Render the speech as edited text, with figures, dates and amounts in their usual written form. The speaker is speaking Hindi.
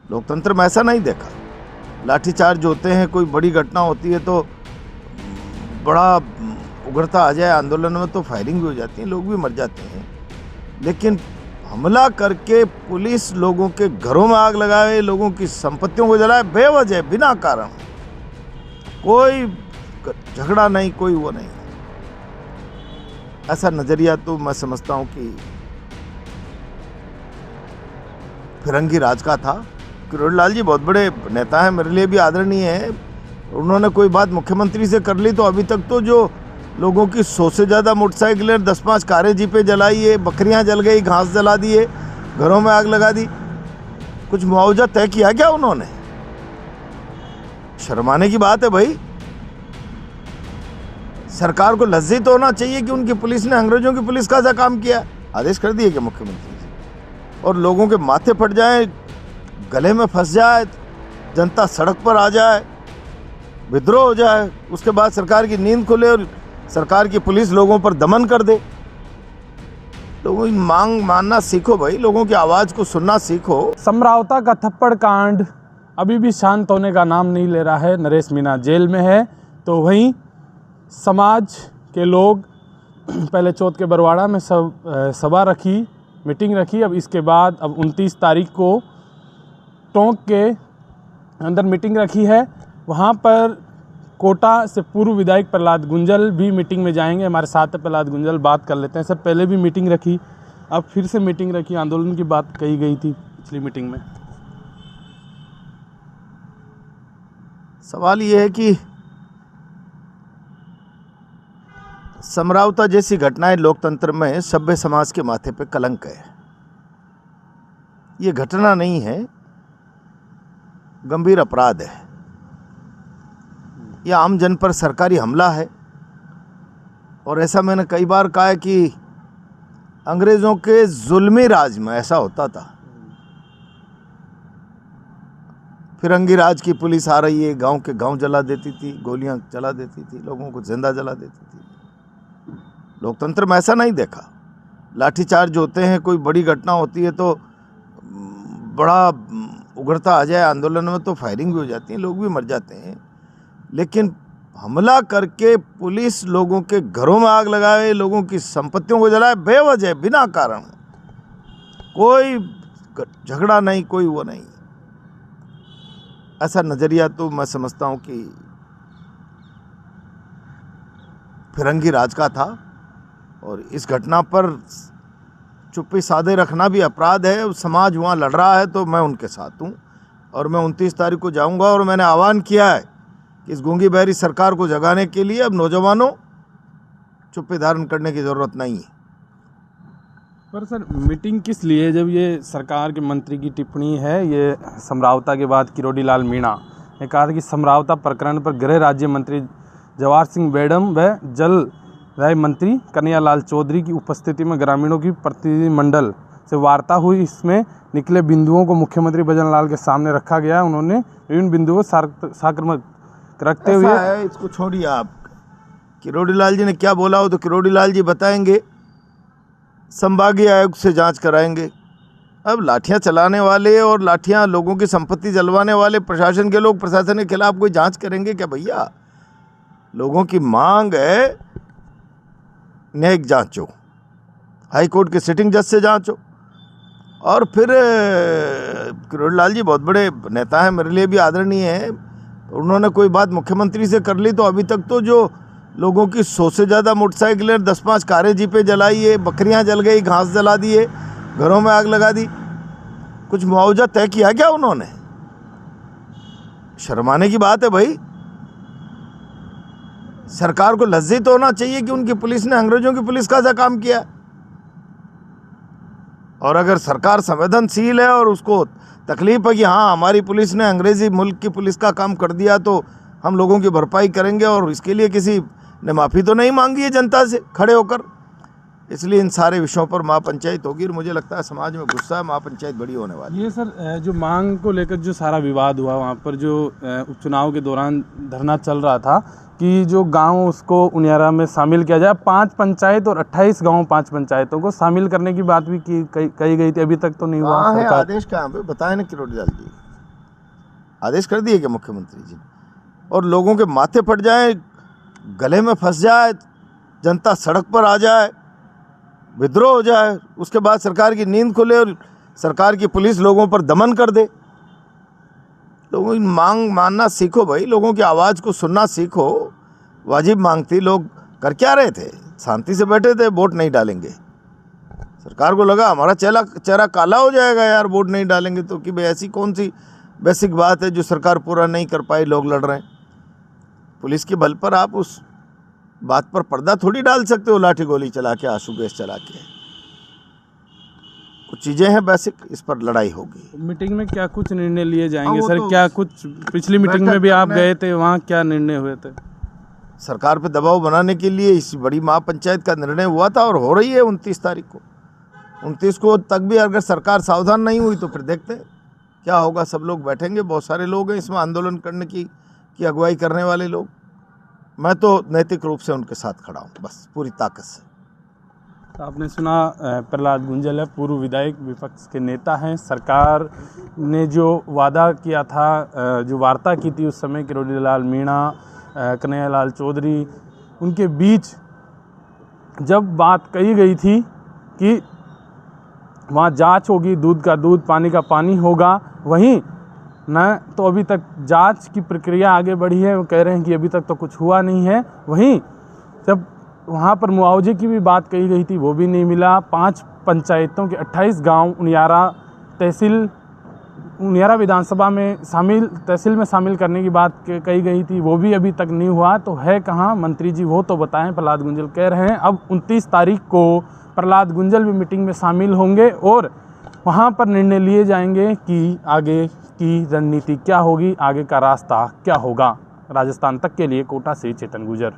लोकतंत्र में ऐसा नहीं देखा। लाठीचार्ज होते हैं, कोई बड़ी घटना होती है तो बड़ा उग्रता आ जाए आंदोलन में तो फायरिंग भी हो जाती है, लोग भी मर जाते हैं। लेकिन हमला करके पुलिस लोगों के घरों में आग लगाए, लोगों की संपत्तियों को जलाए बेवजह बिना कारण, कोई झगड़ा नहीं, कोई वो नहीं, ऐसा नजरिया तो मैं समझता हूं कि फिरंगी राज का था। किरोड़ी लाल जी बहुत बड़े नेता हैं, मेरे लिए भी आदरणीय है। उन्होंने कोई बात मुख्यमंत्री से कर ली तो अभी तक तो जो लोगों की 100 से ज़्यादा मोटरसाइकिलें, 10-5 कारें जीपे जलाई है, बकरियां जल गई, घास जला दिए, घरों में आग लगा दी, कुछ मुआवजा तय किया क्या उन्होंने? शर्माने की बात है भाई। सरकार को लज्जित होना चाहिए कि उनकी पुलिस ने अंग्रेजों की पुलिस का ऐसा काम किया। आदेश कर दिए क्या मुख्यमंत्री जी? और लोगों के माथे फट जाए, गले में फंस जाए, जनता सड़क पर आ जाए, विद्रोह हो जाए, उसके बाद सरकार की नींद खुले और सरकार की पुलिस लोगों पर दमन कर दे। लोगों की मांग मानना सीखो भाई, लोगों की आवाज़ को सुनना सीखो। समरावता का थप्पड़ कांड अभी भी शांत होने का नाम नहीं ले रहा है। नरेश मीणा जेल में है, तो वहीं समाज के लोग पहले चौथ के बरवाड़ा में सभा रखी, मीटिंग रखी। अब इसके बाद अब 29 तारीख को टोंक के अंदर मीटिंग रखी है। वहाँ पर कोटा से पूर्व विधायक प्रहलाद गुंजल भी मीटिंग में जाएंगे। हमारे साथ है प्रहलाद गुंजल, बात कर लेते हैं। सर, पहले भी मीटिंग रखी, अब फिर से मीटिंग रखी, आंदोलन की बात कही गई थी पिछली मीटिंग में। सवाल ये है कि समरावता जैसी घटनाएं लोकतंत्र में सभ्य समाज के माथे पे कलंक है। ये घटना नहीं है, गंभीर अपराध है। यह आम जन पर सरकारी हमला है। और ऐसा मैंने कई बार कहा है कि अंग्रेज़ों के जुल्मी राज में ऐसा होता था। फिरंगी राज की पुलिस आ रही है, गांव के गांव जला देती थी, गोलियां जला देती थी, लोगों को जिंदा जला देती थी। लोकतंत्र में ऐसा नहीं देखा। लाठीचार्ज होते हैं, कोई बड़ी घटना होती है तो बड़ा उग्रता आ जाए आंदोलन में तो फायरिंग भी हो जाती है, लोग भी मर जाते हैं। लेकिन हमला करके पुलिस लोगों के घरों में आग लगाए, लोगों की संपत्तियों को जलाए बेवजह बिना कारण, कोई झगड़ा नहीं, कोई वो नहीं, ऐसा नजरिया तो मैं समझता हूं कि फिरंगी राज का था। और इस घटना पर चुप्पी साधे रखना भी अपराध है। समाज वहाँ लड़ रहा है तो मैं उनके साथ हूँ और मैं 29 तारीख को जाऊँगा। और मैंने आह्वान किया है कि इस गूंगी बहरी सरकार को जगाने के लिए अब नौजवानों चुप्पी धारण करने की ज़रूरत नहीं है। पर सर, मीटिंग किस लिए, जब ये सरकार के मंत्री की टिप्पणी है? ये समरावता के बाद किरोड़ी लाल मीणा ने कहा कि समरावता प्रकरण पर गृह राज्य मंत्री जवाहर सिंह बेडम व जल राय मंत्री कन्हैया लाल चौधरी की उपस्थिति में ग्रामीणों की प्रतिनिधिमंडल से वार्ता हुई। इसमें निकले बिंदुओं को मुख्यमंत्री भजन लाल के सामने रखा गया। उन्होंने विभिन्न बिंदुओं को साक्ष्य रखते हुए, इसको छोड़िए आप, किरोड़ी लाल जी ने क्या बोला हो तो किरोड़ी लाल जी बताएंगे, संभागीय आयोग से जांच कराएंगे। अब लाठियां चलाने वाले और लाठियां लोगों की संपत्ति जलवाने वाले प्रशासन के लोग प्रशासन के खिलाफ कोई जांच करेंगे क्या भैया? लोगों की मांग है न्यायिक जांचो, हाई कोर्ट के सिटिंग जज से जांचो। और फिर किरोड़ी लाल जी बहुत बड़े नेता हैं, मेरे लिए भी आदरणीय है। उन्होंने कोई बात मुख्यमंत्री से कर ली तो अभी तक तो जो लोगों की 100 से ज़्यादा मोटरसाइकिलें, 10-5 कारें जीपे जलाई है, बकरियां जल गई, घास जला दिए, घरों में आग लगा दी, कुछ मुआवजा तय किया क्या उन्होंने? शर्माने की बात है भाई। सरकार को लज्जित होना चाहिए कि उनकी पुलिस ने अंग्रेजों की पुलिस का ऐसा काम किया। और अगर सरकार संवेदनशील है और उसको तकलीफ है कि हाँ हमारी पुलिस ने अंग्रेजी मुल्क की पुलिस का काम कर दिया तो हम लोगों की भरपाई करेंगे, और इसके लिए किसी ने माफ़ी तो नहीं मांगी है जनता से खड़े होकर। इसलिए इन सारे विषयों पर महापंचायत होगी और मुझे लगता है समाज में गुस्सा है, महापंचायत बड़ी होने वाली है। ये सर, जो मांग को लेकर जो सारा विवाद हुआ वहाँ पर, जो उपचुनाव के दौरान धरना चल रहा था कि जो गांव उसको उनियारा में शामिल किया जाए, 5 पंचायत और 28 गांव 5 पंचायतों को शामिल करने की बात भी कही गई थी, अभी तक तो नहीं हुआ। है आदेश कहाँ पे बताएं ना किरोड़ी लाल जी? आदेश कर दिए क्या मुख्यमंत्री जी ने? और लोगों के माथे फट जाए, गले में फंस जाए, जनता सड़क पर आ जाए, विद्रोह हो जाए, उसके बाद सरकार की नींद खुले और सरकार की पुलिस लोगों पर दमन कर दे। लोगों की मांग मानना सीखो भाई, लोगों की आवाज़ को सुनना सीखो। वाजिब मांग थी, लोग कर क्या रहे थे? शांति से बैठे थे, वोट नहीं डालेंगे। सरकार को लगा हमारा चेहरा काला हो जाएगा यार, वोट नहीं डालेंगे तो, कि भाई ऐसी कौन सी बेसिक बात है जो सरकार पूरा नहीं कर पाई, लोग लड़ रहे हैं। पुलिस के बल पर आप उस बात पर पर्दा थोड़ी डाल सकते हो, लाठी गोली चला के, आंसू गैस चला के। कुछ चीज़ें हैं बेसिक, इस पर लड़ाई होगी। मीटिंग में क्या कुछ निर्णय लिए जाएंगे वो सर? तो क्या कुछ पिछली मीटिंग में भी आप गए थे, वहाँ क्या निर्णय हुए थे? सरकार पे दबाव बनाने के लिए इस बड़ी महापंचायत का निर्णय हुआ था और हो रही है 29 तारीख को। 29 को तक भी अगर सरकार सावधान नहीं हुई तो फिर देखते हैं क्या होगा। सब लोग बैठेंगे, बहुत सारे लोग हैं इसमें आंदोलन करने की अगुवाई करने वाले लोग। मैं तो नैतिक रूप से उनके साथ खड़ा हूँ, बस पूरी ताकत से। तो आपने सुना, प्रहलाद गुंजल है, पूर्व विधायक, विपक्ष के नेता हैं। सरकार ने जो वादा किया था, जो वार्ता की थी उस समय किरोड़ीलाल मीणा, कन्हैयालाल चौधरी, उनके बीच जब बात कही गई थी कि वहाँ जांच होगी, दूध का दूध, पानी का पानी होगा, वहीं न तो अभी तक जांच की प्रक्रिया आगे बढ़ी है, वो कह रहे हैं कि अभी तक तो कुछ हुआ नहीं है। वहीं जब वहाँ पर मुआवजे की भी बात कही गई थी, वो भी नहीं मिला। 5 पंचायतों के 28 गांव उनियारा विधानसभा में तहसील में शामिल करने की बात कही गई थी, वो भी अभी तक नहीं हुआ। तो है कहाँ मंत्री जी, वो तो बताएं। प्रहलाद गुंजल कह रहे हैं अब 29 तारीख को प्रहलाद गुंजल भी मीटिंग में शामिल होंगे और वहाँ पर निर्णय लिए जाएंगे कि आगे की रणनीति क्या होगी, आगे का रास्ता क्या होगा। राजस्थान तक के लिए कोटा से चेतन गुजर।